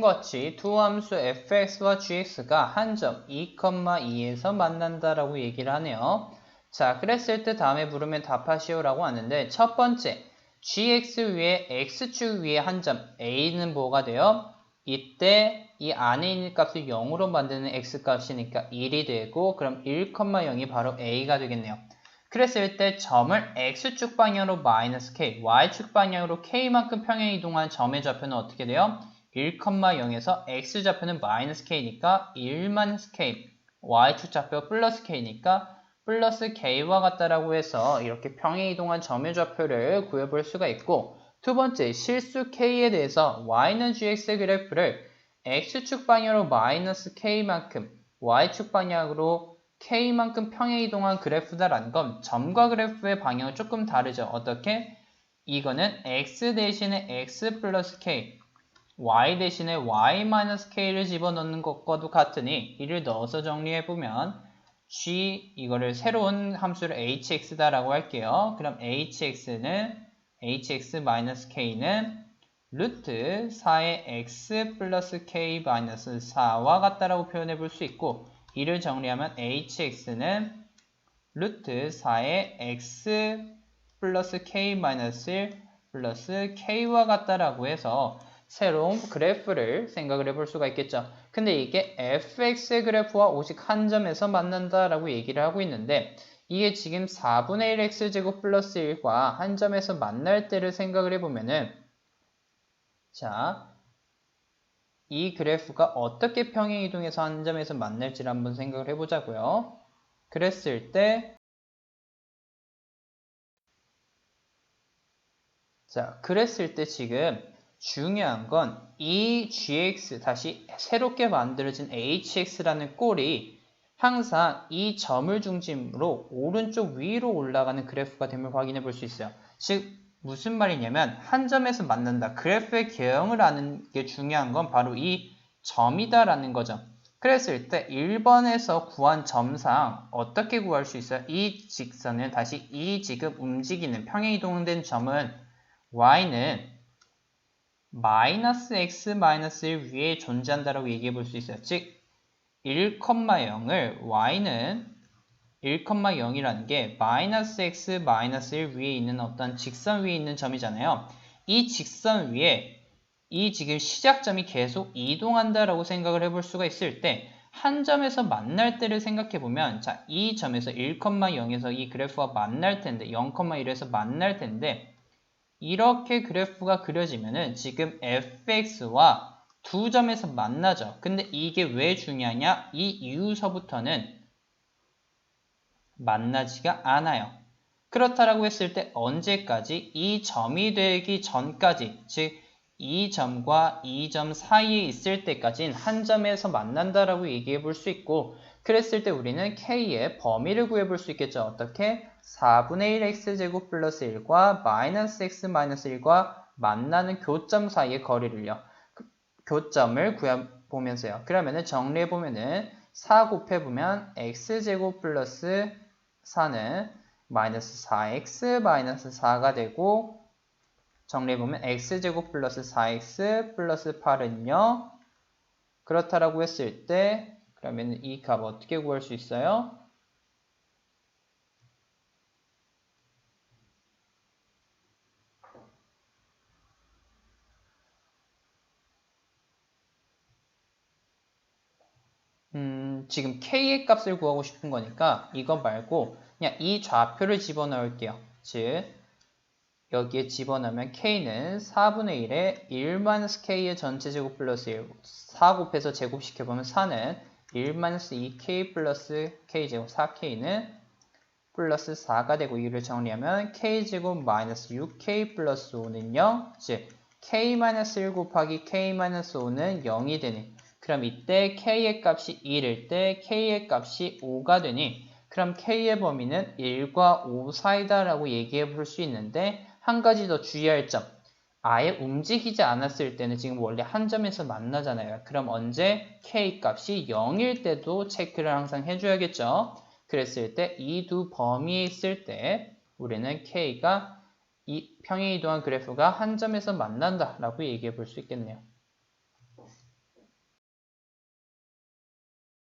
같이 두 함수 fx와 gx가 한 점 2,2에서 만난다라고 얘기를 하네요. 자, 그랬을 때 다음에 물으면 답하시오라고 하는데 첫 번째, gx 위에 x축 위에 한 점 a는 뭐가 돼요? 이때 이 안에 있는 값을 0으로 만드는 x값이니까 1이 되고 그럼 1,0이 바로 a가 되겠네요. 그랬을 때 점을 x축 방향으로 마이너스 k, y축 방향으로 k만큼 평행 이동한 점의 좌표는 어떻게 돼요? 1,0에서 x좌표는 마이너스 k니까 1-k, y축 좌표 플러스 k니까 플러스 k와 같다라고 해서 이렇게 평행 이동한 점의 좌표를 구해볼 수가 있고, 두 번째 실수 k에 대해서 y는 gx의 그래프를 x축 방향으로 마이너스 k만큼, y축 방향으로 k만큼 평행 이동한 그래프다라는 건 점과 그래프의 방향은 조금 다르죠. 어떻게? 이거는 x 대신에 x 플러스 k, y 대신에 y-k를 집어넣는 것과도 같으니 이를 넣어서 정리해보면 g 이거를 새로운 함수를 hx다라고 할게요. 그럼 hx는 hx-k는 루트 4의 x 플러스 k 마이너스 4와 같다라고 표현해볼 수 있고, 이를 정리하면 hx는 루트 4의 x 플러스 k 마이너스 1 플러스 k와 같다라고 해서 새로운 그래프를 생각을 해볼 수가 있겠죠. 근데 이게 fx의 그래프와 오직 한 점에서 만난다라고 얘기를 하고 있는데, 이게 지금 4분의 1 x제곱 플러스 1과 한 점에서 만날 때를 생각을 해보면은, 자, 이 그래프가 어떻게 평행 이동해서 한 점에서 만날지를 한번 생각을 해보자고요. 그랬을 때, 지금 중요한 건 이 gx 다시 새롭게 만들어진 hx라는 꼴이 항상 이 점을 중심으로 오른쪽 위로 올라가는 그래프가 됨을 확인해 볼 수 있어요. 즉 무슨 말이냐면 한 점에서 만난다. 그래프의 개형을 아는 게 중요한 건 바로 이 점이다라는 거죠. 그랬을 때 1번에서 구한 점상 어떻게 구할 수 있어요? 이 직선은 다시 이 지금 움직이는 평행 이동된 점은 y는 마이너스 x 마이너스 1 위에 존재한다라고 얘기해 볼 수 있어요. 즉 1,0을 y는 1,0이라는 게 마이너스 x 마이너스 1 위에 있는 어떤 직선 위에 있는 점이잖아요. 이 직선 위에 이 지금 시작점이 계속 이동한다라고 생각을 해볼 수가 있을 때 한 점에서 만날 때를 생각해 보면, 자, 이 점에서 1,0에서 이 그래프가 만날 텐데 0,1에서 만날 텐데, 이렇게 그래프가 그려지면은 지금 fx와 두 점에서 만나죠. 근데 이게 왜 중요하냐? 이 이유서부터는 만나지가 않아요. 그렇다라고 했을 때 언제까지? 이 점이 되기 전까지, 즉 이 점과 이 점 사이에 있을 때까지는 한 점에서 만난다라고 얘기해 볼 수 있고, 그랬을 때 우리는 k의 범위를 구해 볼 수 있겠죠. 어떻게? 4분의 1 x제곱 플러스 1과 마이너스 x 마이너스 1과 만나는 교점 사이의 거리를요. 교점을 구해보면서요. 그러면은 정리해보면은 4 곱해보면 x제곱 플러스 4는 마이너스 4x 마이너스 4가 되고, 정리해보면 x제곱 플러스 4x 플러스 8은요. 그렇다라고 했을 때 그러면 이 값 어떻게 구할 수 있어요? 지금 k의 값을 구하고 싶은 거니까 이거 말고 그냥 이 좌표를 집어넣을게요. 즉 여기에 집어넣으면 k는 4분의 1에 1-k의 전체 제곱 플러스 1, 4 곱해서 제곱시켜보면 4는 1-2k 플러스 k제곱 4k는 플러스 4가 되고, 이를 정리하면 k제곱 마이너스 6k 플러스 5는 0, 즉 k-1 곱하기 k-5는 0이 되니, 그럼 이때 k의 값이 1일 때 k의 값이 5가 되니, 그럼 k의 범위는 1과 5 사이다 라고 얘기해 볼 수 있는데, 한 가지 더 주의할 점, 아예 움직이지 않았을 때는 지금 원래 한 점에서 만나잖아요. 그럼 언제? k 값이 0일 때도 체크를 항상 해줘야겠죠. 그랬을 때 이 두 범위에 있을 때 우리는 k가 이 평행 이동한 그래프가 한 점에서 만난다 라고 얘기해 볼 수 있겠네요.